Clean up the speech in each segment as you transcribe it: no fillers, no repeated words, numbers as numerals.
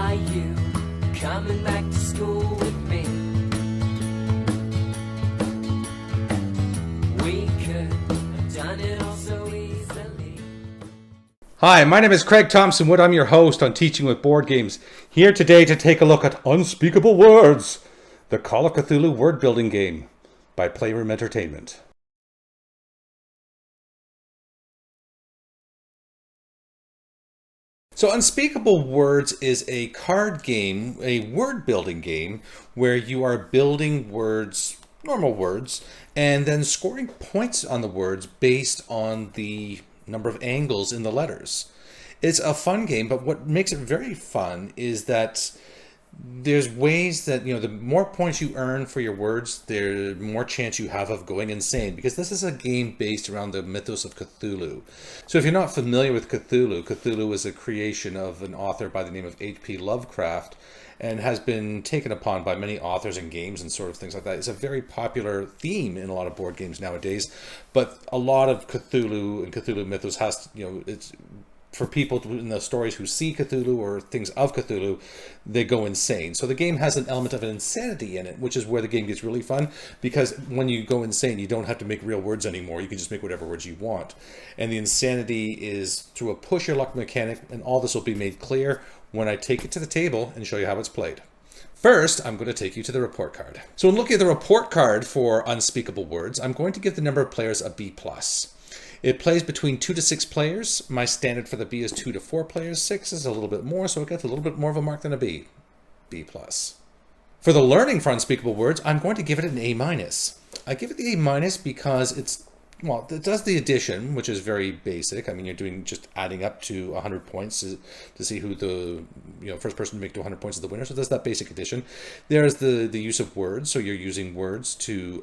Are you coming back to school with me? We could have done it all so easily. Hi, my name is Craig Thompson Wood. I'm your host on Teaching with Board Games. Here today to take a look at Unspeakable Words, the Call of Cthulhu word building game by Playroom Entertainment. So Unspeakable Words is a card game, a word building game, where you are building words, normal words, and then scoring points on the words based on the number of angles in the letters. It's a fun game, but what makes it very fun is that there's ways that, the more points you earn for your words, the more chance you have of going insane, because this is a game based around the mythos of Cthulhu. So if you're not familiar with Cthulhu, Cthulhu is a creation of an author by the name of H.P. Lovecraft and has been taken upon by many authors and games and sort of things like that. It's a very popular theme in a lot of board games nowadays, but a lot of Cthulhu and Cthulhu mythos has, it's for people in the stories who see Cthulhu or things of Cthulhu, they go insane. So the game has an element of an insanity in it, which is where the game gets really fun, because when you go insane, you don't have to make real words anymore. You can just make whatever words you want. And the insanity is through a push your luck mechanic, and all this will be made clear when I take it to the table and show you how it's played. First, I'm going to take you to the report card. So in looking at the report card for Unspeakable Words, I'm going to give the number of players a B+. It plays between 2 to 6 players. My standard for the B is 2 to 4 players. 6 is a little bit more, so it gets a little bit more of a mark than a B. B+. For the learning for Unspeakable Words, I'm going to give it an A-. I give it the A- because it does the addition, which is very basic. I mean, you're doing just adding up to 100 points to see who the first person to make to 100 points is the winner. So it does that basic addition. There's the use of words. So you're using words to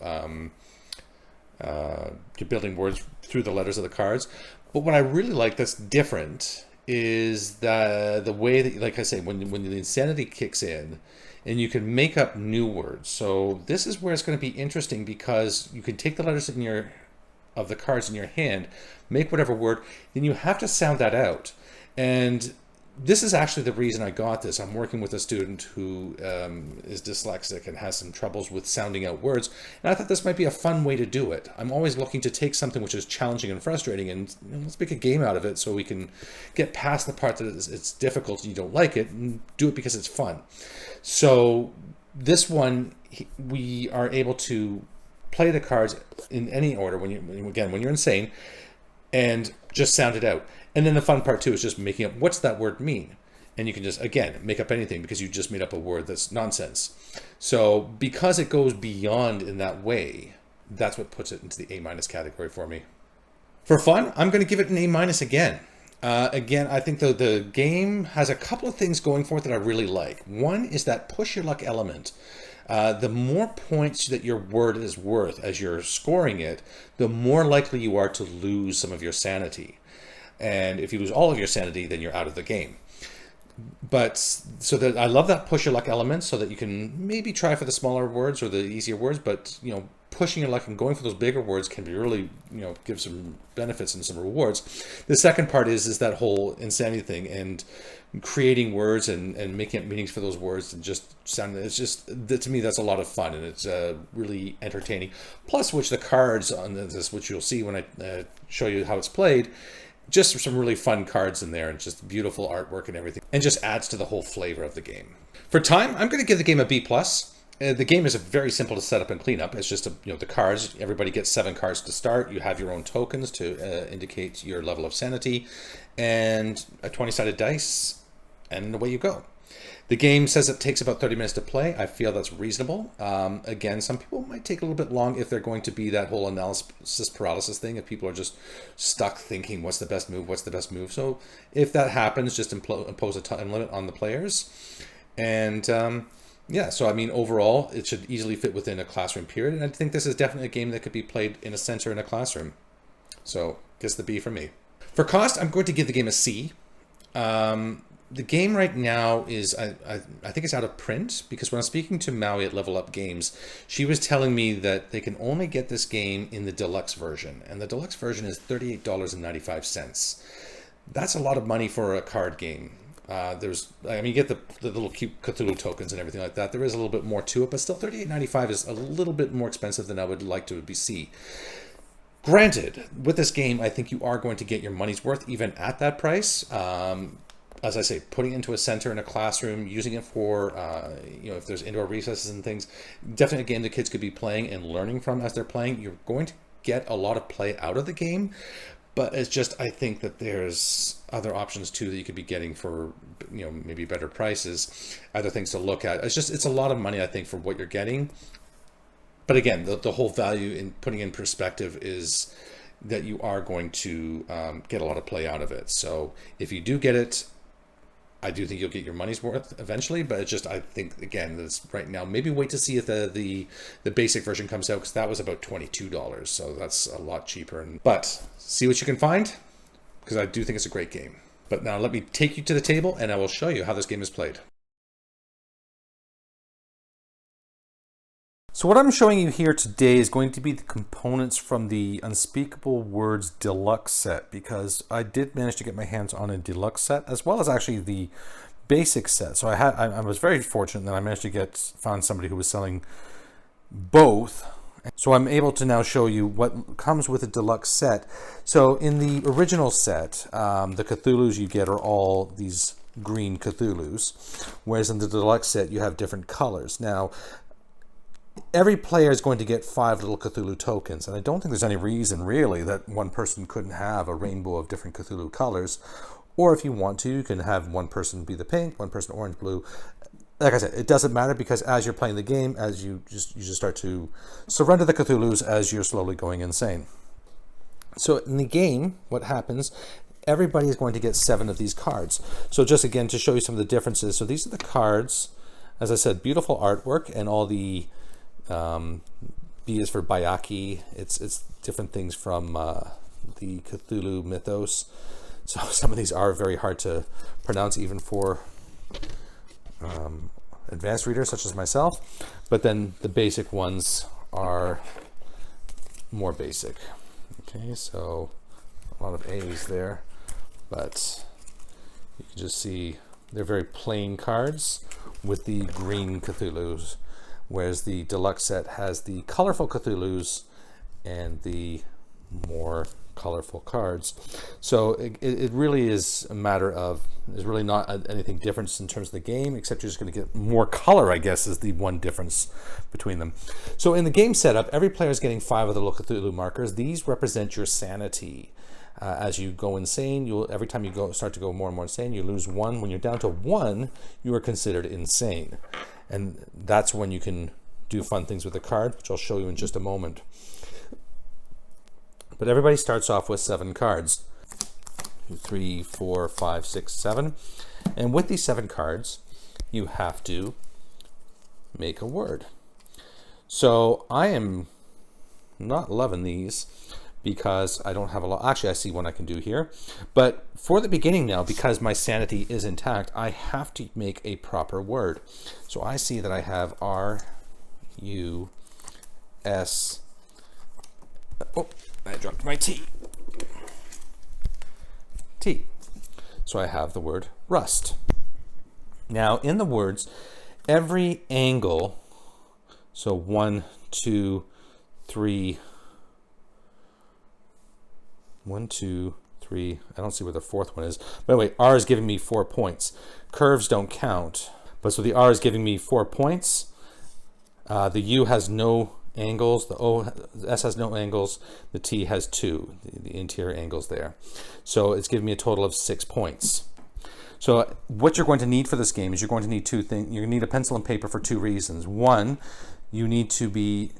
you're building words through the letters of the cards. But what I really like that's different is the way that, like I say, when the insanity kicks in and you can make up new words. So this is where it's going to be interesting, because you can take the letters of the cards in your hand, make whatever word, then you have to sound that out. And this is actually the reason I got this. I'm working with a student who is dyslexic and has some troubles with sounding out words, and I thought this might be a fun way to do it. I'm always looking to take something which is challenging and frustrating, and let's make a game out of it so we can get past the part that it's difficult and you don't like it, and do it because it's fun. So this one, we are able to play the cards in any order when you're insane, and just sound it out. And then the fun part too is just making up what's that word mean. And you can just, again, make up anything because you just made up a word that's nonsense. So because it goes beyond in that way, that's what puts it into the A- category for me. For fun, I'm going to give it an A- again. Again, I think the game has a couple of things going for it that I really like. One is that push your luck element. The more points that your word is worth as you're scoring it, the more likely you are to lose some of your sanity. And if you lose all of your sanity, then you're out of the game. But so that I love that push your luck element, so that you can maybe try for the smaller words or the easier words, but pushing your luck and going for those bigger words can be really, give some benefits and some rewards. The second part is that whole insanity thing, and creating words and making up meanings for those words, and just sound. It's just, to me, that's a lot of fun, and it's really entertaining. Plus, which the cards on this, which you'll see when I show you how it's played, just some really fun cards in there, and just beautiful artwork and everything, and just adds to the whole flavor of the game. For time, I'm going to give the game a B+. The game is very simple to set up and clean up. It's just the cards. Everybody gets 7 cards to start. You have your own tokens to indicate your level of sanity, and a 20-sided dice, and away you go. The game says it takes about 30 minutes to play. I feel that's reasonable. Again, some people might take a little bit long if they're going to be that whole analysis paralysis thing, if people are just stuck thinking, what's the best move, what's the best move? So if that happens, just impose a time limit on the players. And yeah, so I mean, overall, it should easily fit within a classroom period. And I think this is definitely a game that could be played in a center in a classroom. So gets the B for me. For cost, I'm going to give the game a C. The game right now is, I think it's out of print, because when I was speaking to Maui at Level Up Games, she was telling me that they can only get this game in the deluxe version, and the deluxe version is $38.95. That's a lot of money for a card game. You get the little cute Cthulhu tokens and everything like that. There is a little bit more to it, but still $38.95 is a little bit more expensive than I would like to see. Granted, with this game, I think you are going to get your money's worth even at that price. As I say, putting it into a center in a classroom, using it for, if there's indoor recesses and things, definitely a game the kids could be playing and learning from as they're playing. You're going to get a lot of play out of the game, but it's just, I think that there's other options too that you could be getting for, maybe better prices, other things to look at. It's a lot of money, I think, for what you're getting. But again, the whole value in putting in perspective is that you are going to get a lot of play out of it. So if you do get it, I do think you'll get your money's worth eventually. But it's just, I think, again, that's right now, maybe wait to see if the basic version comes out, because that was about $22. So that's a lot cheaper. But see what you can find, because I do think it's a great game. But now let me take you to the table and I will show you how this game is played. So what I'm showing you here today is going to be the components from the Unspeakable Words deluxe set, because I did manage to get my hands on a deluxe set as well as actually the basic set. So I was very fortunate that I managed to found somebody who was selling both. So I'm able to now show you what comes with a deluxe set. So in the original set, the Cthulhus you get are all these green Cthulhus, whereas in the deluxe set you have different colors. Now, every player is going to get 5 little Cthulhu tokens, and I don't think there's any reason really that one person couldn't have a rainbow of different Cthulhu colors. Or if you want to, you can have one person be the pink, one person orange, blue. Like I said, it doesn't matter, because as you're playing the game, as you just start to surrender the Cthulhus as you're slowly going insane. So in the game, what happens? Everybody is going to get 7 of these cards. So just again to show you some of the differences. So these are the cards. As I said, beautiful artwork, and all the B is for Bayaki. It's different things from the Cthulhu mythos. So some of these are very hard to pronounce even for advanced readers such as myself. But then the basic ones are more basic. Okay, so a lot of A's there, but you can just see they're very plain cards with the green Cthulhus, whereas the deluxe set has the colorful Cthulhus and the more colorful cards. So it really is a matter of, there's really not anything different in terms of the game, except you're just going to get more color, I guess, is the one difference between them. So in the game setup, every player is getting 5 of the little Cthulhu markers. These represent your sanity. As you go insane, every time you start to go more and more insane, you lose 1. When you're down to 1, you are considered insane. And that's when you can do fun things with the card, which I'll show you in just a moment. But everybody starts off with 7 cards. 2, 3, 4, 5, 6, 7. And with these 7 cards, you have to make a word. So I am not loving these because I don't have a lot. Actually, I see one I can do here. But for the beginning now, because my sanity is intact, I have to make a proper word. So I see that I have R, U, S. Oh, I dropped my T. T. So I have the word rust. Now in the words, every angle, so 1, 2, 3, 1, 2, 3, I don't see where the 4th one is. By the way, R is giving me 4 points. Curves don't count. But so the R is giving me 4 points. The U has no angles. The S has no angles. The T has 2, the interior angles there. So it's giving me a total of 6 points. So what you're going to need for this game is you're going to need 2 things. You're going to need a pencil and paper for 2 reasons. One, you need to be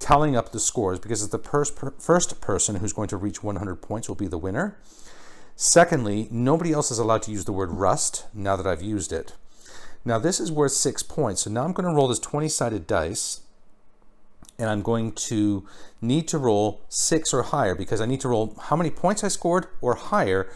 tallying up the scores, because it's the first person who's going to reach 100 points will be the winner. Secondly, nobody else is allowed to use the word rust now that I've used it. Now this is worth 6 points. So now I'm going to roll this 20-sided dice, and I'm going to need to roll 6 or higher, because I need to roll how many points I scored or higher.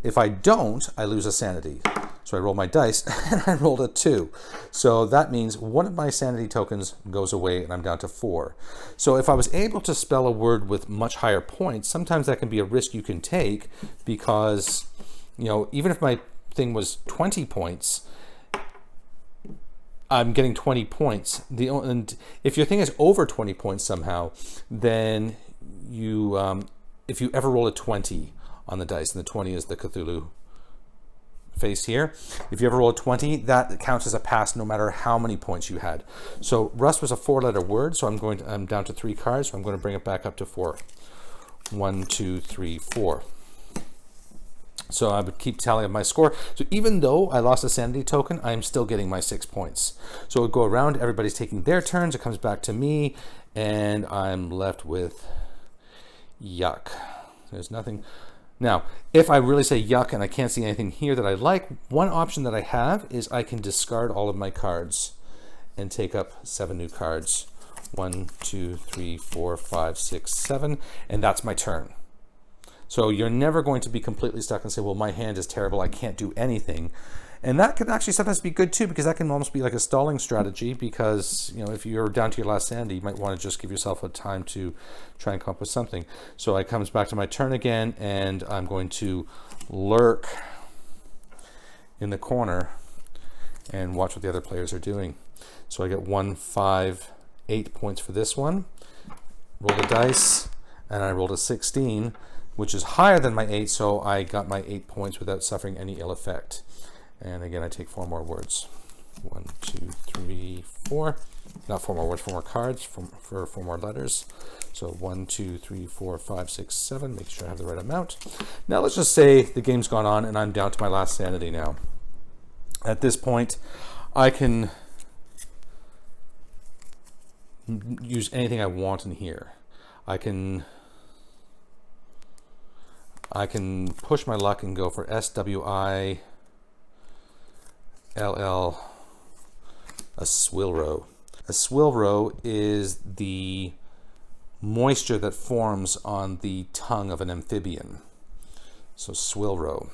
If I don't, I lose a sanity. So I roll my dice and I rolled a 2. So that means one of my sanity tokens goes away and I'm down to 4. So if I was able to spell a word with much higher points, sometimes that can be a risk you can take, because, even if my thing was 20 points, I'm getting 20 points. And if your thing is over 20 points somehow, then you, if you ever roll a 20 on the dice, and the 20 is the Cthulhu face here, if you ever roll a 20, that counts as a pass no matter how many points you had. So rust was a 4-letter word, so I'm down to 3 cards, so I'm going to bring it back up to 4. 1, 2, 3, 4. So I would keep tally of my score. So even though I lost a sanity token, I'm still getting my 6 points. So it would go around, everybody's taking their turns, it comes back to me, and I'm left with yuck. There's nothing. Now, if I really say yuck and I can't see anything here that I like, one option that I have is I can discard all of my cards and take up 7 new cards. 1, 2, 3, 4, 5, 6, 7, and that's my turn. So you're never going to be completely stuck and say, well, my hand is terrible, I can't do anything. And that could actually sometimes be good too, because that can almost be like a stalling strategy, because, you know, if you're down to your last sanity, you might want to just give yourself a time to try and come up with something. So it comes back to my turn again, and I'm going to lurk in the corner and watch what the other players are doing. So I get 1, 5, 8 points for this one. Roll the dice, and I rolled a 16, which is higher than my 8, so I got my 8 points without suffering any ill effect. And again, I take 4 more words. 1, 2, 3, 4. Not 4 more words, 4 more cards for 4 more letters. So 1, 2, 3, 4, 5, 6, 7. Make sure I have the right amount. Now let's just say the game's gone on and I'm down to my last sanity now. At this point, I can use anything I want in here. I can push my luck and go for SWILL, a swilro. A swilro is the moisture that forms on the tongue of an amphibian. So swilro.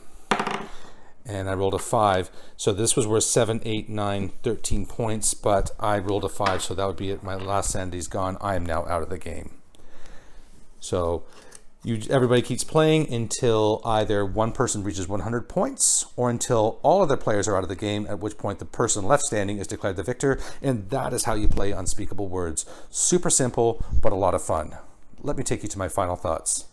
And I rolled a 5. So this was worth 7, 8, 9, 13 points, but I rolled a 5, so that would be it. My last sanity's gone. I am now out of the game. So everybody keeps playing until either one person reaches 100 points or until all other players are out of the game, at which point the person left standing is declared the victor. And that is how you play Unspeakable Words. Super simple, but a lot of fun. Let me take you to my final thoughts.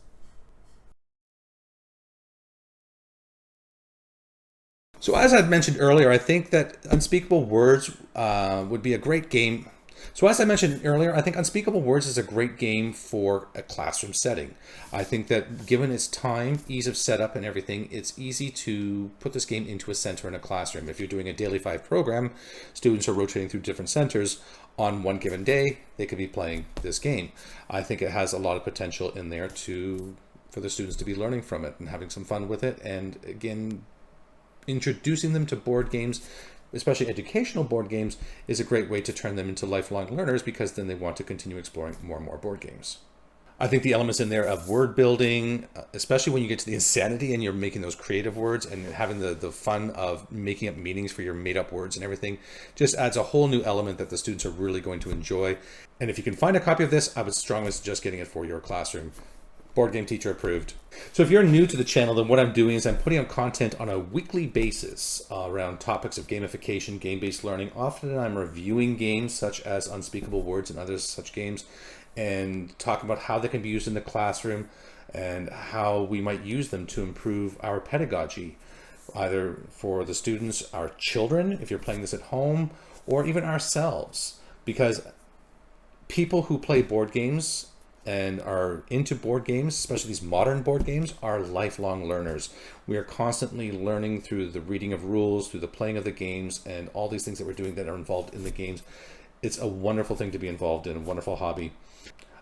So as I've mentioned earlier, I think that Unspeakable Words would be a great game. So as I mentioned earlier, I think Unspeakable Words is a great game for a classroom setting. I think that given its time, ease of setup and everything, it's easy to put this game into a center in a classroom. If you're doing a daily 5 program, students are rotating through different centers. On one given day, they could be playing this game. I think it has a lot of potential in there for the students to be learning from it and having some fun with it. And again, introducing them to board games, especially educational board games, is a great way to turn them into lifelong learners, because then they want to continue exploring more and more board games. I think the elements in there of word building, especially when you get to the insanity and you're making those creative words and having the fun of making up meanings for your made up words and everything, just adds a whole new element that the students are really going to enjoy. And if you can find a copy of this, I would strongly suggest getting it for your classroom. Board Game Teacher approved. So if you're new to the channel, then what I'm doing is I'm putting out content on a weekly basis around topics of gamification, game-based learning. Often I'm reviewing games such as Unspeakable Words and other such games, and talking about how they can be used in the classroom and how we might use them to improve our pedagogy, either for the students, our children, if you're playing this at home, or even ourselves. Because people who play board games and are into board games, especially these modern board games, are lifelong learners. We are constantly learning through the reading of rules, through the playing of the games, and all these things that we're doing that are involved in the games. It's a wonderful thing to be involved in, a wonderful hobby.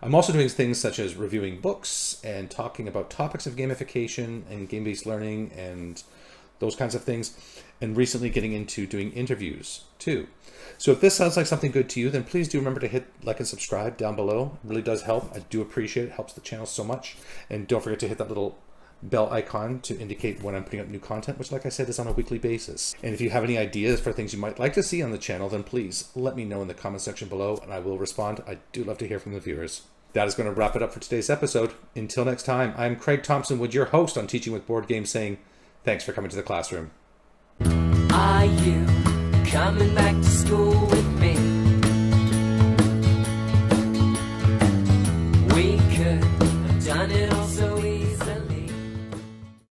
I'm also doing things such as reviewing books and talking about topics of gamification and game-based learning and those kinds of things, and recently getting into doing interviews too. So if this sounds like something good to you, then please do remember to hit like and subscribe down below. It really does help. I do appreciate it. It helps the channel so much. And don't forget to hit that little bell icon to indicate when I'm putting up new content, which, like I said, is on a weekly basis. And if you have any ideas for things you might like to see on the channel, then please let me know in the comment section below and I will respond. I do love to hear from the viewers. That is going to wrap it up for today's episode. Until next time, I'm Craig Thompson Wood, your host on Teaching with Board Games, saying thanks for coming to the classroom. coming back to school with me. We could have done it all